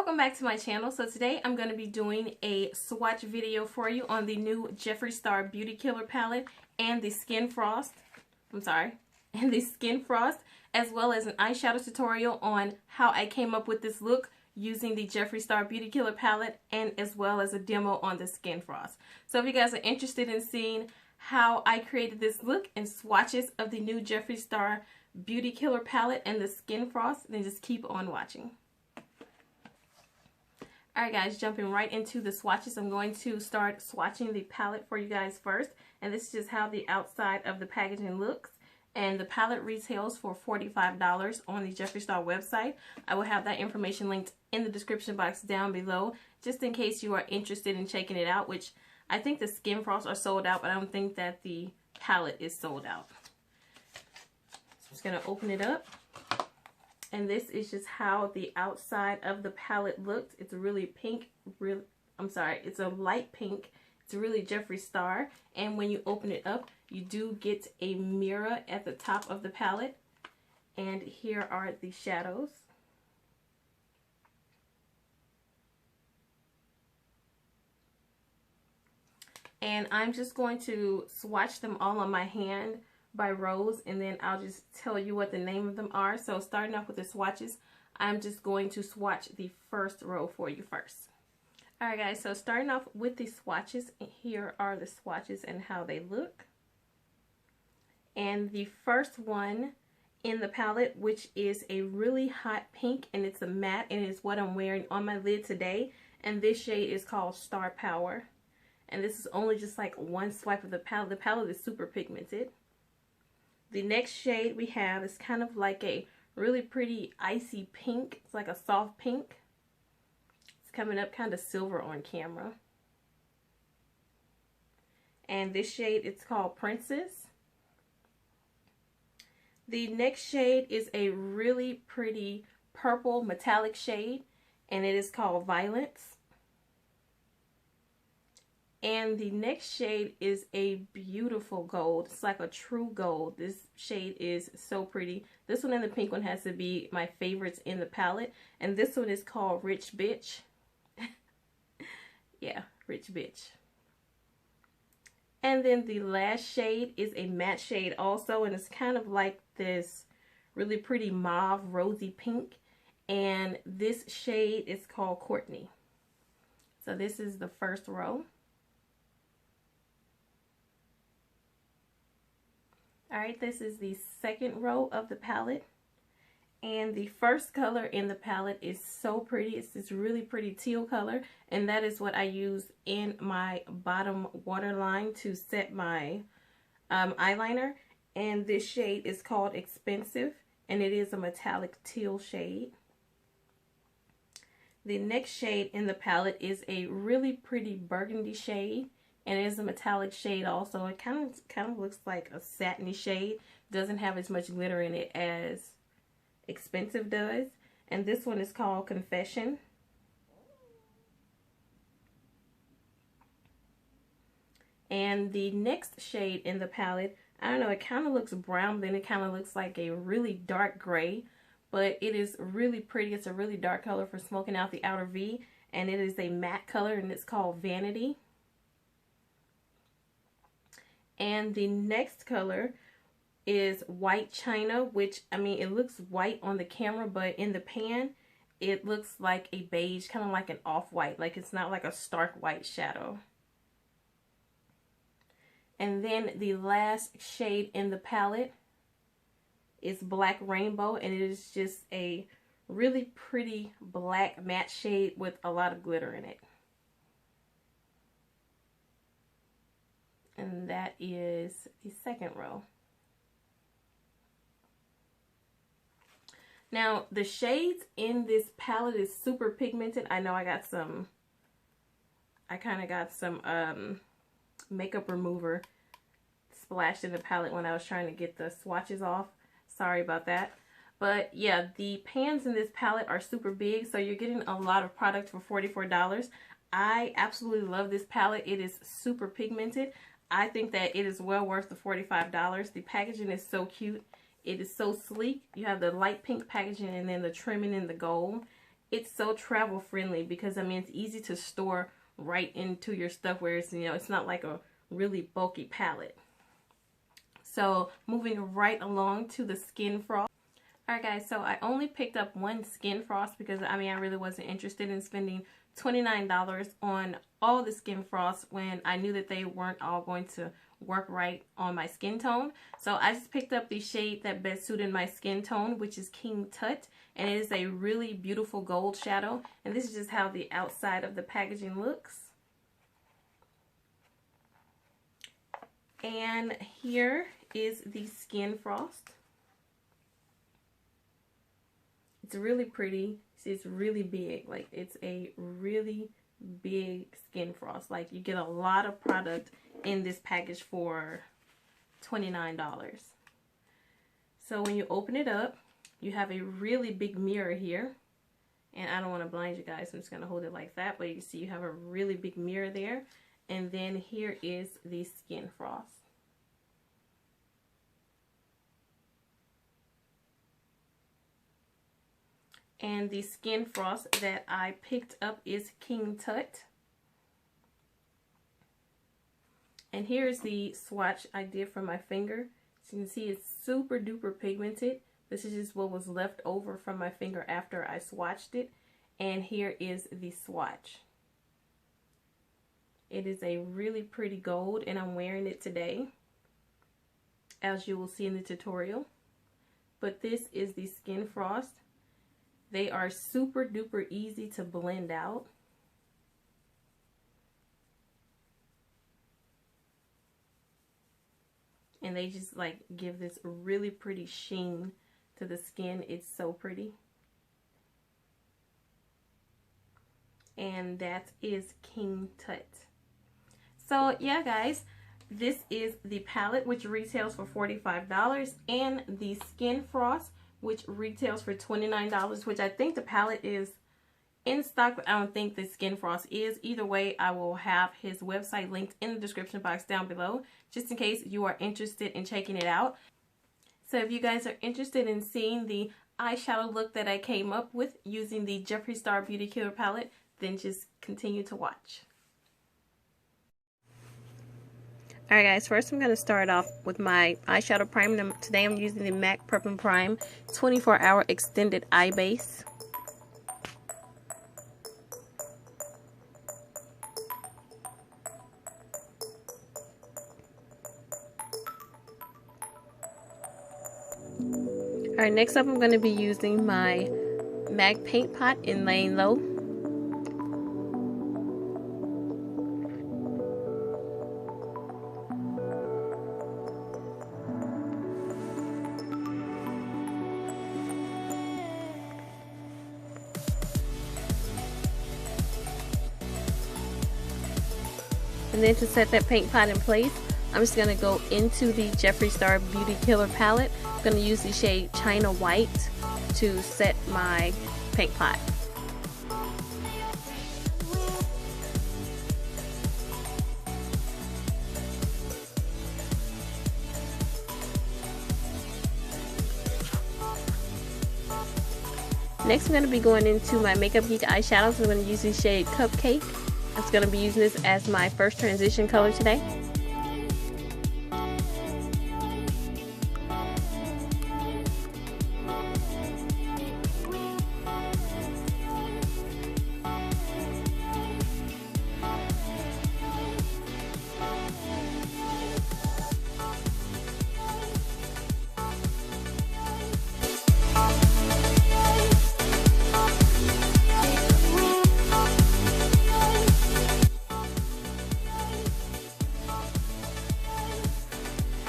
Welcome back to my channel. So today I'm going to be doing a swatch video for you on the new Jeffree Star Beauty Killer palette and the Skin Frost, as well as an eyeshadow tutorial on how I came up with this look using the Jeffree Star Beauty Killer palette, and as well as a demo on the Skin Frost. So if you guys are interested in seeing how I created this look and swatches of the new Jeffree Star Beauty Killer palette and the Skin Frost, then just keep on watching. Alright guys, jumping right into the swatches. I'm going to start swatching the palette for you guys first. And this is just how the outside of the packaging looks. And the palette retails for $45 on the Jeffree Star website. I will have that information linked in the description box down below, just in case you are interested in checking it out, which I think the Skin Frost are sold out, but I don't think that the palette is sold out. So I'm just going to open it up. And this is just how the outside of the palette looks. It's really pink, it's a light pink. It's really Jeffree Star. And when you open it up, you do get a mirror at the top of the palette. And here are the shadows. And I'm just going to swatch them all on my hand by rows, and then I'll just tell you what the name of them are. So starting off with the swatches, I'm just going to swatch the first row for you first. Alright guys, so starting off with the swatches, here are the swatches and how they look. And the first one in the palette, which is a really hot pink, and it's a matte, and it's what I'm wearing on my lid today. And this shade is called Star Power. And this is only just like one swipe of the palette. The palette is super pigmented. The next shade we have is kind of like a really pretty icy pink. It's like a soft pink. It's coming up kind of silver on camera. And this shade, it's called Princess. The next shade is a really pretty purple metallic shade, and it is called Violence. And the next shade is a beautiful gold. It's like a true gold. This shade is so pretty. This one and the pink one has to be my favorites in the palette. And this one is called Rich Bitch. Yeah, Rich Bitch. And then the last shade is a matte shade also. And it's kind of like this really pretty mauve rosy pink. And this shade is called Courtney. So this is the first row. Alright, this is the second row of the palette, and the first color in the palette is so pretty. It's this really pretty teal color, and that is what I use in my bottom waterline to set my eyeliner. And this shade is called Expensive, and it is a metallic teal shade. The next shade in the palette is a really pretty burgundy shade. And it is a metallic shade also. It kind of looks like a satiny shade. Doesn't have as much glitter in it as Expensive does. And this one is called Confession. And the next shade in the palette, I don't know, it kind of looks brown, then it kind of looks like a really dark gray. But it is really pretty. It's a really dark color for smoking out the outer V. And it is a matte color, and it's called Vanity. And the next color is White China, which, I mean, it looks white on the camera, but in the pan, it looks like a beige, kind of like an off-white. Like, it's not like a stark white shadow. And then the last shade in the palette is Black Rainbow, and it is just a really pretty black matte shade with a lot of glitter in it. And that is the second row. Now, the shades in this palette is super pigmented. I know I kind of got some makeup remover splashed in the palette when I was trying to get the swatches off. Sorry about that. But yeah, the pans in this palette are super big, so you're getting a lot of product for $44. I absolutely love this palette. It is super pigmented. I think that it is well worth the $45. The packaging is so cute. It is so sleek. You have the light pink packaging and then the trimming in the gold. it's so travel friendly because, I mean, it's easy to store right into your stuff, where it's, you know, it's not like a really bulky palette. So moving right along to the Skin Frost. Alright guys, so I only picked up one Skin Frost because, I mean, I really wasn't interested in spending $29 on all the Skin Frost when I knew that they weren't all going to work right on my skin tone. So I just picked up the shade that best suited my skin tone, which is King Tut, and it is a really beautiful gold shadow. And this is just how the outside of the packaging looks. And here is the Skin Frost. It's really pretty. See, it's really big. Like, it's a really big Skin Frost. Like, you get a lot of product in this package for $29. So when you open it up, you have a really big mirror here. And I don't want to blind you guys, so I'm just going to hold it like that. But you can see you have a really big mirror there. And then here is the Skin Frost. And the Skin Frost that I picked up is King Tut. And here's the swatch I did for my finger. So you can see it's super duper pigmented. This is just what was left over from my finger after I swatched it. And here is the swatch. It is a really pretty gold, and I'm wearing it today, as you will see in the tutorial. But this is the Skin Frost. They are super duper easy to blend out. And they just like give this really pretty sheen to the skin. It's so pretty. And that is King Tut. So yeah guys, this is the palette, which retails for $45, and the Skin Frost, which retails for $29, which I think the palette is in stock, but I don't think the Skin Frost is. Either way, I will have his website linked in the description box down below, just in case you are interested in checking it out. So if you guys are interested in seeing the eyeshadow look that I came up with using the Jeffree Star Beauty Killer palette, then just continue to watch. Alright guys, first I'm going to start off with my eyeshadow primer. Today I'm using the MAC Prep and Prime 24-Hour Extended Eye Base. Alright, next up I'm going to be using my MAC Paint Pot Layin Low. And then to set that paint pot in place, I'm just going to go into the Jeffree Star Beauty Killer palette. I'm going to use the shade China White to set my paint pot. Next, I'm going to be going into my Makeup Geek eyeshadows. I'm going to use the shade Cupcake. I'm just going to be using this as my first transition color today.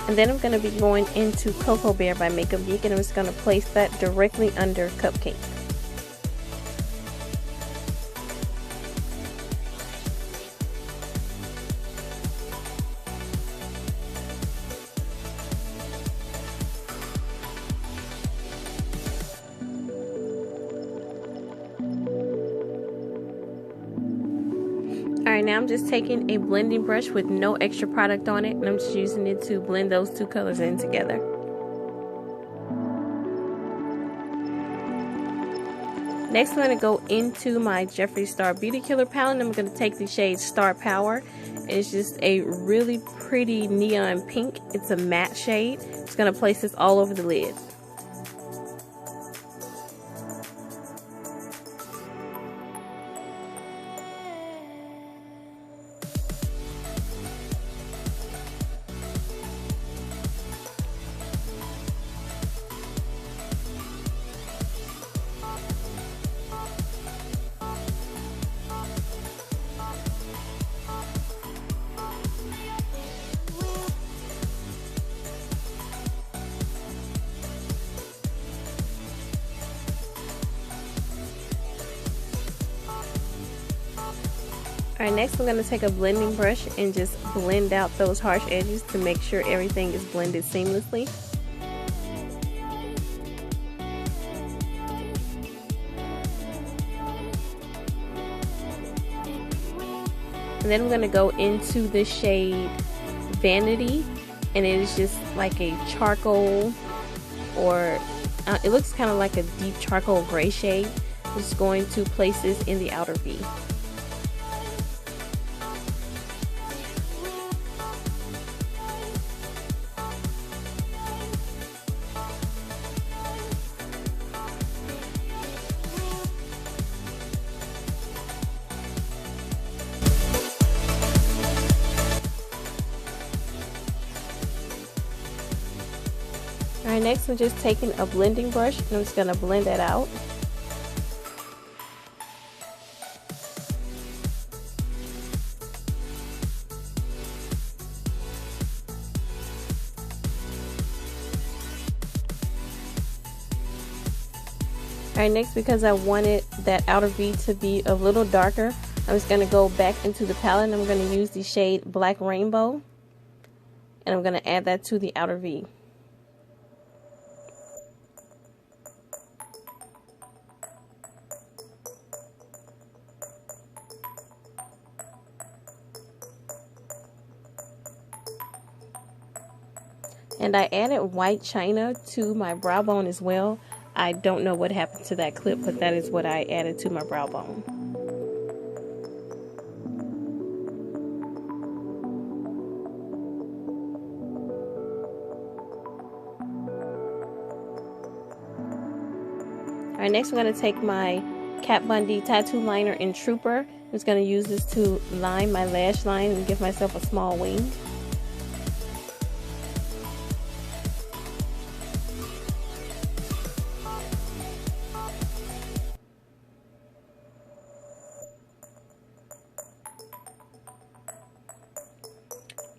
And then I'm going to be going into Cocoa Bear by Makeup Geek, and I'm just going to place that directly under Cupcake. Alright, now I'm just taking a blending brush with no extra product on it, and I'm just using it to blend those two colors in together. Next, I'm going to go into my Jeffree Star Beauty Killer palette. I'm going to take the shade Star Power. It's just a really pretty neon pink. It's a matte shade. Just going to place this all over the lid. Alright, next I'm going to take a blending brush and just blend out those harsh edges to make sure everything is blended seamlessly. And then I'm going to go into the shade Vanity, and it is just like a charcoal, or it looks kind of like a deep charcoal gray shade. I'm just going to place this in the outer V. Alright, next I'm just taking a blending brush and I'm just going to blend that out. Alright, next, because I wanted that outer V to be a little darker, I'm just going to go back into the palette and I'm going to use the shade Black Rainbow, and I'm going to add that to the outer V. And I added white china to my brow bone as well. I don't know what happened to that clip, but that is what I added to my brow bone. Alright, next I'm going to take my Kat Von D tattoo liner in Trooper. I'm just going to use this to line my lash line and give myself a small wing.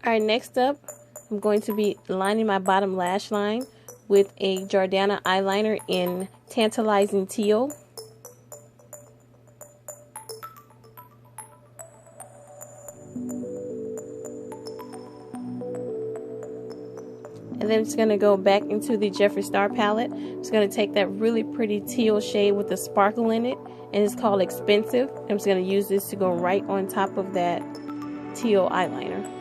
Alright, next up, I'm going to be lining my bottom lash line with a Jordana eyeliner in Tantalizing Teal. And then I'm just going to go back into the Jeffree Star palette. I'm just going to take that really pretty teal shade with a sparkle in it, and it's called Expensive. I'm just going to use this to go right on top of that teal eyeliner.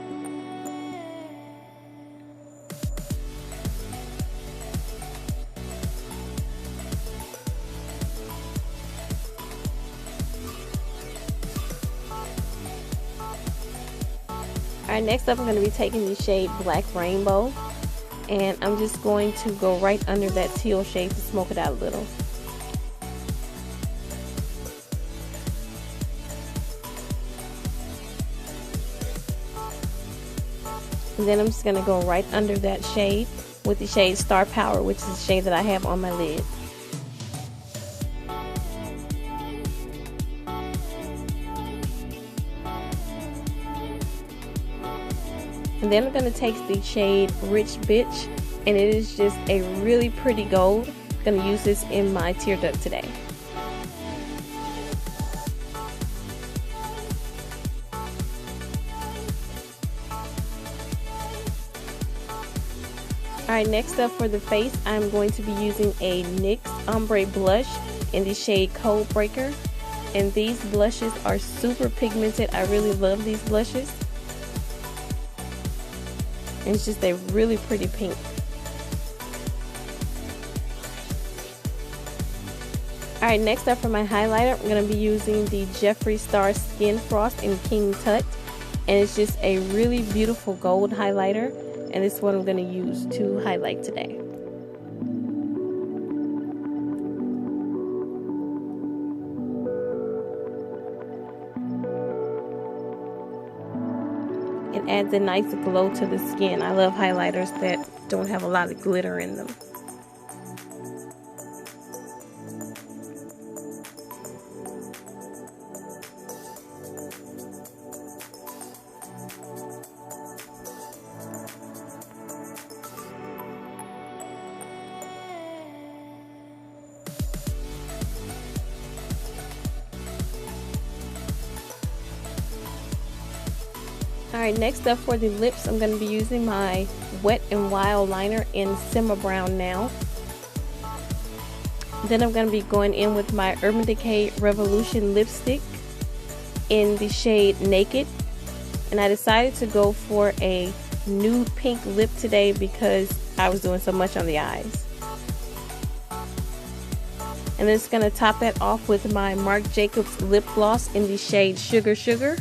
Alright, next up I'm going to be taking the shade Black Rainbow, and I'm just going to go right under that teal shade to smoke it out a little. And then I'm just going to go right under that shade with the shade Star Power, which is the shade that I have on my lid. And then I'm going to take the shade Rich Bitch, and it is just a really pretty gold. I'm going to use this in my tear duct today. Alright, next up for the face, I'm going to be using a NYX Ombre blush in the shade Cold Breaker. And these blushes are super pigmented. I really love these blushes. And it's just a really pretty pink. Alright, next up for my highlighter, I'm going to be using the Jeffree Star Skin Frost in King Tut. And it's just a really beautiful gold highlighter. And this one I'm going to use to highlight today. It adds a nice glow to the skin. I love highlighters that don't have a lot of glitter in them. Alright, next up for the lips, I'm going to be using my Wet n Wild liner in Simma Brown Now. Then I'm going to be going in with my Urban Decay Revolution lipstick in the shade Naked. And I decided to go for a nude pink lip today because I was doing so much on the eyes. And then it's going to top that off with my Marc Jacobs lip gloss in the shade Sugar Sugar.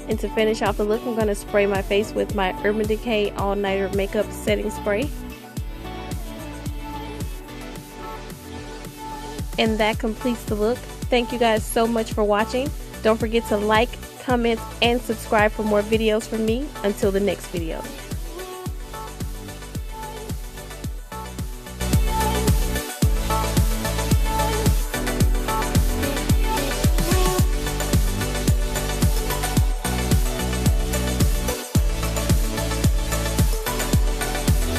And to finish off the look, I'm going to spray my face with my Urban Decay All Nighter Makeup Setting Spray. And that completes the look. Thank you guys so much for watching. Don't forget to like, comment, and subscribe for more videos from me. Until the next video.